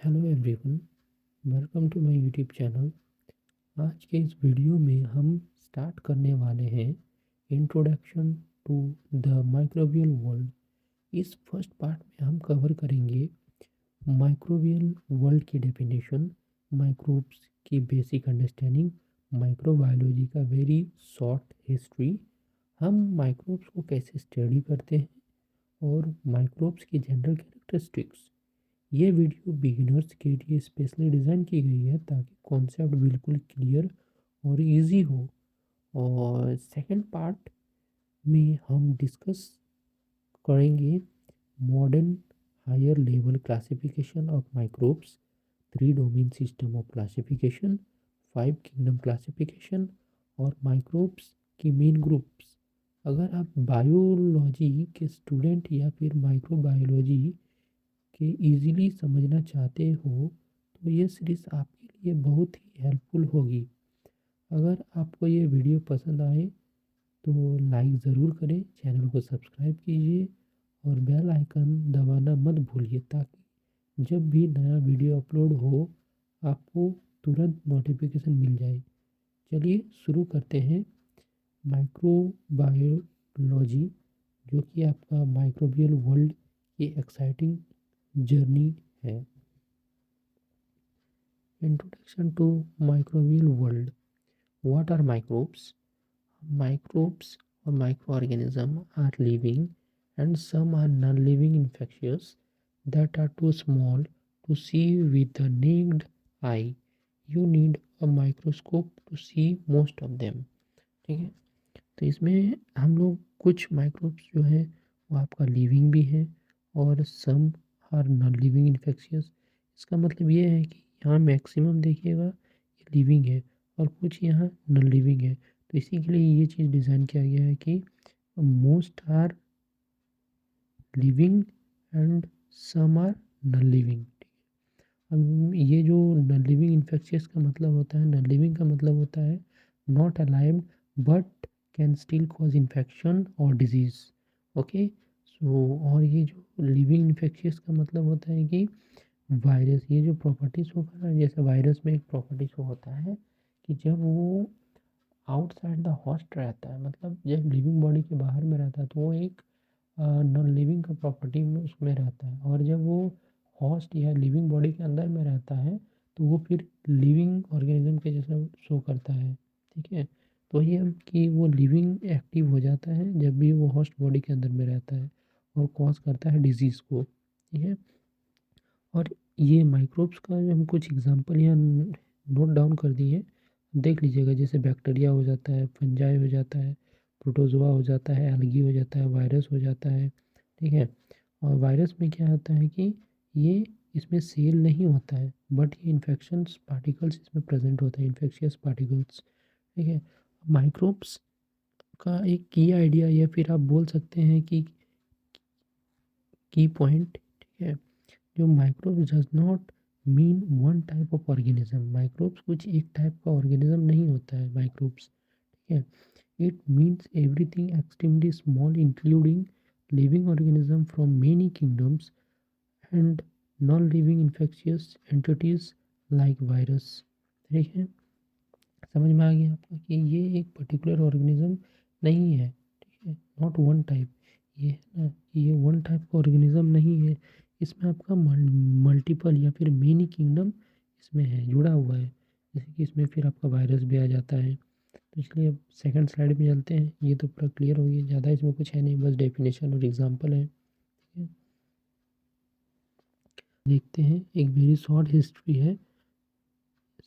Hello everyone, welcome to my YouTube channel. आज के इस वीडियो में हम स्टार्ट करने वाले हैं introduction to the microbial world. इस फर्स्ट पार्ट में हम कवर करेंगे माइक्रोबियल वर्ल्ड की डेफिनेशन, माइक्रोब्स की बेसिक अंडरस्टैंडिंग, माइक्रोबायोलॉजी का वेरी शॉर्ट हिस्ट्री, हम माइक्रोब्स को कैसे स्टडी करते हैं और माइक्रोब्स की जनरल कैरेक्टरिस्टिक्स। ये वीडियो बिगिनर्स के लिए स्पेशली डिज़ाइन की गई है ताकि कॉन्सेप्ट बिल्कुल क्लियर और इजी हो। और सेकंड पार्ट में हम डिस्कस करेंगे modern higher level classification of microbes, three domain system of classification, five kingdom classification और माइक्रोब्स की मेन ग्रुप्स। अगर आप बायोलॉजी के स्टूडेंट या फिर माइक्रोबायोलॉजी के इजीली समझना चाहते हो तो ये सीरीज़ आपके लिए बहुत ही हेल्पफुल होगी। अगर आपको ये वीडियो पसंद आए तो लाइक ज़रूर करें, चैनल को सब्सक्राइब कीजिए और बेल आइकन दबाना मत भूलिए ताकि जब भी नया वीडियो अपलोड हो आपको तुरंत नोटिफिकेशन मिल जाए। चलिए शुरू करते हैं। माइक्रोबायोलॉजी जो कि आपका माइक्रोबियल वर्ल्ड की एक्साइटिंग जर्नी है। Introduction to microbial world. What are microbes? Microbes or microorganisms are living and some are non-living infectious that are too small to see with the naked eye. You need a microscope to see most of them. ठीक है, तो इसमें हम लोग कुछ microbes जो है वो आपका लिविंग भी है और some are non living infectious. इसका मतलब ये है कि यहाँ मैक्सिमम देखिएगा ये लिविंग है और कुछ यहाँ नॉन लिविंग है। तो इसी के लिए ये चीज़ डिज़ाइन किया गया है कि most are living and some are non living. अब ये जो नॉन लिविंग इन्फेक्शियस का मतलब होता है, नॉन लिविंग का मतलब होता है not alive but can still cause infection और डिजीज़। ओके, सो और ये जो लिविंग इन्फेक्शियस का मतलब होता है कि वायरस, ये जो प्रॉपर्टीज़ होगा ना, जैसे वायरस में एक प्रॉपर्टीज़ होता है कि जब वो आउटसाइड द होस्ट रहता है, मतलब जब लिविंग बॉडी के बाहर में रहता है तो वो एक नॉन लिविंग का प्रॉपर्टी में उसमें रहता है, और जब वो होस्ट या लिविंग बॉडी के अंदर में रहता है तो वो फिर लिविंग ऑर्गेनिज्म के जैसा शो करता है। ठीक है, तो ये कि वो लिविंग एक्टिव हो जाता है जब भी वो होस्ट बॉडी के अंदर में रहता है और कॉज करता है डिजीज़ को। ठीक है, और ये माइक्रोब्स का जो हम कुछ एग्जांपल यहाँ नोट डाउन कर दिए, देख लीजिएगा। जैसे बैक्टीरिया हो जाता है, फंजाई हो जाता है, प्रोटोजोआ हो जाता है, एल्गी हो जाता है, वायरस हो जाता है। ठीक है, और वायरस में क्या होता है कि ये इसमें सेल नहीं होता है बट ये इन्फेक्शंस पार्टिकल्स इसमें प्रेजेंट होता है, इन्फेक्शियस पार्टिकल्स। ठीक है, माइक्रोब्स का एक की आइडिया या फिर आप बोल सकते हैं कि की पॉइंट, ठीक है, जो microbes does not mean one type of organism. Microbes कुछ एक टाइप का ऑर्गेनिज्म नहीं होता है माइक्रोब्स। ठीक है, it means everything extremely small including living organism from many kingdoms and non living infectious entities like virus. ठीक है, समझ में आ गया आपका कि ये एक पर्टिकुलर ऑर्गेनिज्म नहीं है। ठीक है, नॉट वन टाइप। ये है ना कि ये वन टाइप का ऑर्गेनिज्म नहीं है, इसमें आपका मल्टीपल या फिर मेनी किंगडम इसमें है, जुड़ा हुआ है। जैसे कि इसमें फिर आपका वायरस भी आ जाता है। तो इसलिए अब सेकंड स्लाइड में चलते हैं। ये तो पूरा क्लियर हो गया, ज़्यादा इसमें कुछ है नहीं, बस डेफिनेशन और एग्जाम्पल है। ठीक है, देखते हैं, एक वेरी शॉर्ट हिस्ट्री है।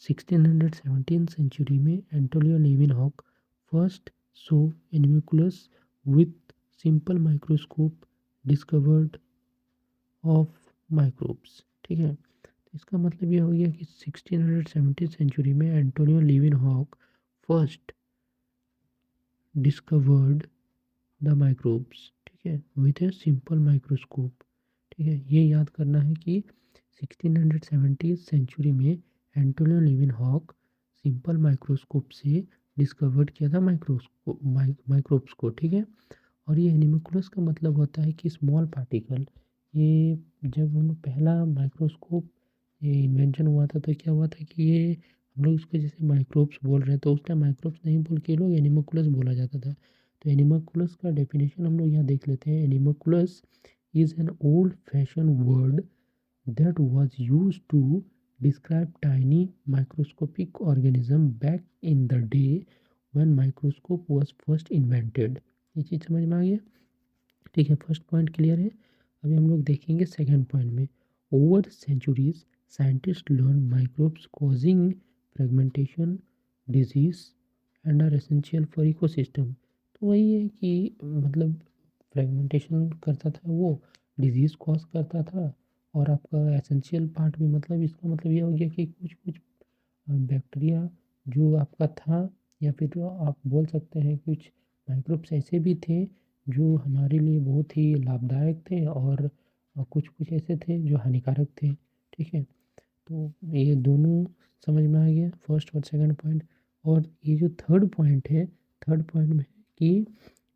1617 सेंचुरी में Antonio Leeuwenhoek first saw animalcules with simple microscope discovered of microbes. ठीक है, तो इसका मतलब ये हो गया कि 1617 सेंचुरी में Antonio Leeuwenhoek first discovered the microbes. ठीक है, विथ ए सिंपल माइक्रोस्कोप। ठीक है, ये याद करना है कि 1670 सेंचुरी में एंटोनियो लेवेनहॉक सिंपल माइक्रोस्कोप से डिस्कवर्ड किया था माइक्रोब्स को। ठीक है, और ये एनिमिकुलस का मतलब होता है कि स्मॉल पार्टिकल। ये जब हम पहला माइक्रोस्कोप ये इन्वेंशन हुआ था तो क्या हुआ था कि ये हम लोग इसको जैसे माइक्रोब्स बोल रहे हैं तो उस टाइम माइक्रोब्स नहीं बोल के ये लोग एनिमोकुलस बोला जाता था। तो एनिमोकुलस का डेफिनेशन हम लोग यहाँ देख लेते हैं। Animalcules is an old fashion word that was used to describe tiny microscopic organism back in the day when microscope was first invented। ये चीज़ समझ में आ गया? ठीक है, फर्स्ट पॉइंट क्लियर है। अभी हम लोग देखेंगे सेकंड पॉइंट में। Over centuries scientist learn microbes causing fragmentation disease and are essential for ecosystem. तो वही है कि मतलब फ्रेगमेंटेशन करता था वो, डिजीज़ कॉज करता था, और आपका एसेंशियल पार्ट भी मतलब इसका मतलब ये हो गया कि कुछ कुछ बैक्टीरिया जो आपका था, या फिर जो आप बोल सकते हैं कुछ माइक्रोब्स ऐसे भी थे जो हमारे लिए बहुत ही लाभदायक थे, और कुछ कुछ ऐसे थे जो हानिकारक थे। ठीक है, तो ये दोनों समझ में आ गया, फर्स्ट और सेकंड पॉइंट। और ये जो थर्ड पॉइंट है, थर्ड पॉइंट में है कि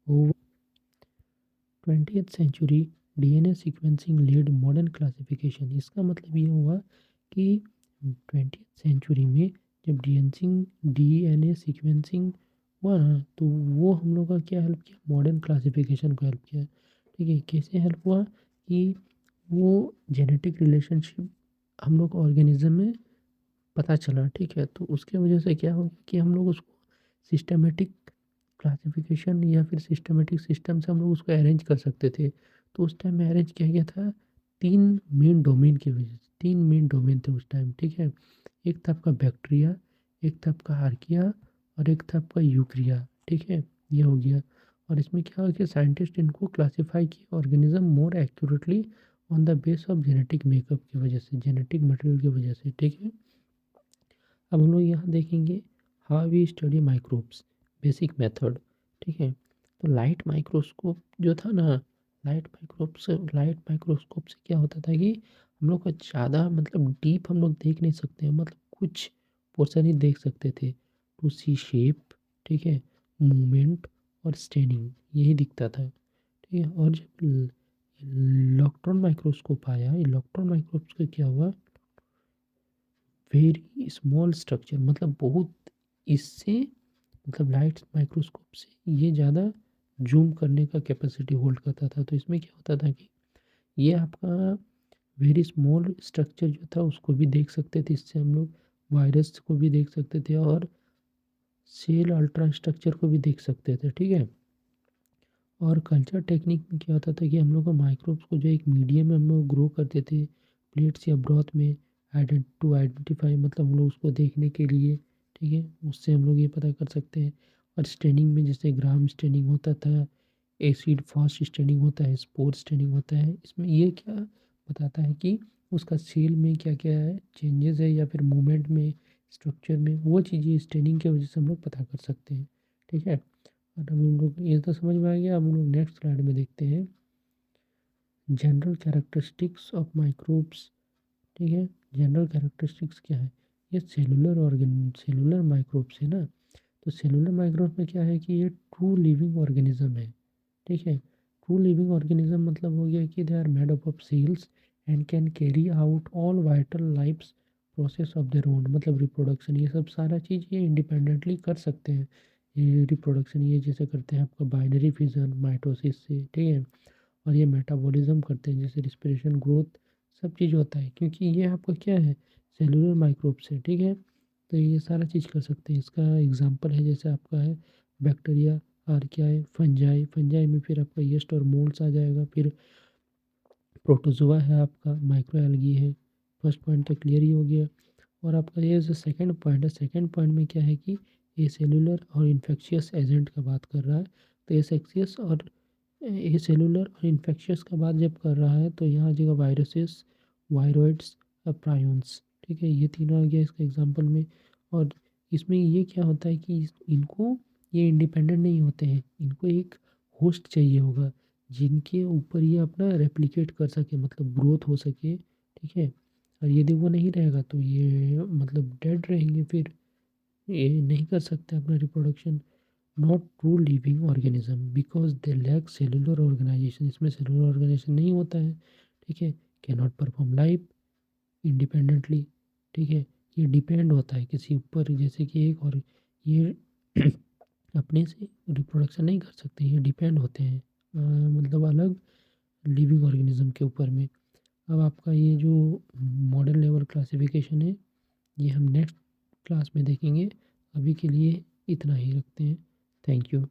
over 20th century DNA sequencing led modern classification. इसका मतलब ये हुआ कि 20th सेंचुरी में जब डीएनए सीक्वेंसिंग हुआ ना, तो वो हम लोग का क्या हेल्प किया, मॉडर्न क्लासिफिकेशन को हेल्प किया। ठीक है, कैसे हेल्प हुआ कि वो जेनेटिक रिलेशनशिप हम लोग ऑर्गेनिज्म में पता चला। ठीक है, तो उसके वजह से क्या हो गया कि हम लोग उसको सिस्टमेटिक क्लासिफिकेशन या फिर सिस्टमेटिक सिस्टम से हम लोग उसको अरेंज कर सकते थे। तो उस टाइम में अरेंज किया गया था तीन मेन डोमेन की वजह से। तीन मेन डोमेन थे उस टाइम। ठीक है, एक था आपका बैक्टीरिया, एक था आपका आर्किया, और एक था आपका यूक्रिया। ठीक है, ये हो गया। और इसमें क्या हो गया, साइंटिस्ट इनको क्लासीफाई किए organism more accurately on the base of genetic makeup की वजह से, जेनेटिक मटेरियल की वजह से। ठीक है, अब हम लोग यहाँ देखेंगे how we study microbes, basic method. ठीक है, तो लाइट माइक्रोस्कोप जो था ना, लाइट माइक्रोस्कोप से क्या होता था कि हम लोग को ज़्यादा मतलब डीप हम लोग देख नहीं सकते हैं, मतलब कुछ पोर्शन ही देख सकते थे, टू सी शेप। ठीक है, मूवमेंट और स्टेनिंग, यही दिखता था। ठीक है, और जब इलेक्ट्रॉन माइक्रोस्कोप आया, इलेक्ट्रॉन माइक्रोस्कोप से क्या हुआ, वेरी स्मॉल स्ट्रक्चर, मतलब बहुत, इससे मतलब लाइट माइक्रोस्कोप से ये ज़्यादा जूम करने का कैपेसिटी होल्ड करता था। तो इसमें क्या होता था कि ये आपका वेरी स्मॉल स्ट्रक्चर जो था उसको भी देख सकते थे, इससे हम लोग वायरस को भी देख सकते थे, और सेल अल्ट्रा स्ट्रक्चर को भी देख सकते थे। ठीक है, और कल्चर टेक्निक में क्या होता था कि हम लोग को माइक्रोब्स को जो एक मीडियम में हम लोग ग्रो करते थे, प्लेट्स या ब्रॉथ में, टू आइडेंटिफाई, मतलब हम लोग उसको देखने के लिए। ठीक है, उससे हम लोग ये पता कर सकते हैं। और स्टेनिंग में जैसे ग्राम स्टेनिंग होता था, एसिड फास्ट स्टेनिंग होता है, स्पोर स्टेनिंग होता है। इसमें ये क्या बताता है कि उसका सेल में क्या क्या है चेंजेस है, या फिर मूवमेंट में, स्ट्रक्चर में, वो चीज़ें स्टेनिंग की वजह से हम लोग पता कर सकते हैं। ठीक है, और अब हम लोग ये तो समझ में आ गया। अब हम लोग नेक्स्ट स्लाइड में देखते हैं जनरल कैरेक्टरिस्टिक्स ऑफ माइक्रोब्स। ठीक है, जनरल कैरेक्टरिस्टिक्स क्या है, ये सेलुलर माइक्रोब्स है ना। तो सेलुलर माइक्रोब में क्या है कि ये ट्रू लिविंग ऑर्गेनिज्म है। ठीक है, ट्रू लिविंग ऑर्गेनिज्म मतलब हो गया कि they are made up of cells and can carry out all vital lifes process of their own, मतलब रिप्रोडक्शन, ये सब सारा चीज़ ये इंडिपेंडेंटली कर सकते हैं। ये रिप्रोडक्शन ये जैसे करते हैं आपका बाइनरी फिजन माइटोसिस से। ठीक है, और ये मेटाबॉलिज्म करते हैं जैसे रिस्पिरेशन, ग्रोथ, सब चीज़ होता है, क्योंकि ये आपका क्या है, सेलुलर माइक्रोब्स है। ठीक है, तो ये सारा चीज़ कर सकते हैं। इसका एग्जांपल है जैसे आपका है बैक्टीरिया, आर्किया, फंजाई, फंजाई में फिर आपका यीस्ट और मोल्ड्स आ जाएगा, फिर प्रोटोजोआ है आपका, माइक्रो एल्गी है। फर्स्ट पॉइंट तो क्लियर ही हो गया। और आपका ये जो सेकंड पॉइंट है, सेकंड पॉइंट में क्या है कि ये सेलुलर और इन्फेक्शियस एजेंट का बात कर रहा है। तो ये सेक्सियस और ये सेलुलर और इन्फेक्शियस का बात जब कर रहा है तो यहाँ आ जाएगा वायरसेस, वायरॉइड्स और प्रायोन्स। ठीक है, ये तीनों आ गया इसका एग्जांपल में। और इसमें ये क्या होता है कि इनको, ये इंडिपेंडेंट नहीं होते हैं, इनको एक होस्ट चाहिए होगा जिनके ऊपर ये अपना रेप्लिकेट कर सके, मतलब ग्रोथ हो सके। ठीक है, और यदि वो नहीं रहेगा तो ये मतलब डेड रहेंगे, फिर ये नहीं कर सकते अपना reproduction. Not true living organism because they lack cellular organisation, इसमें सेलुलर ऑर्गेनाइजेशन नहीं होता है। ठीक है, can not perform life, independently, ठीक है। ये डिपेंड होता है किसी ऊपर, जैसे कि एक और ये अपने से रिप्रोडक्शन नहीं कर सकते, ये डिपेंड होते हैं मतलब अलग लिविंग ऑर्गेनिज्म के ऊपर में। अब आपका ये जो मॉडल लेवल क्लासिफिकेशन है, ये हम नेक्स्ट क्लास में देखेंगे। अभी के लिए इतना ही रखते हैं। Thank you.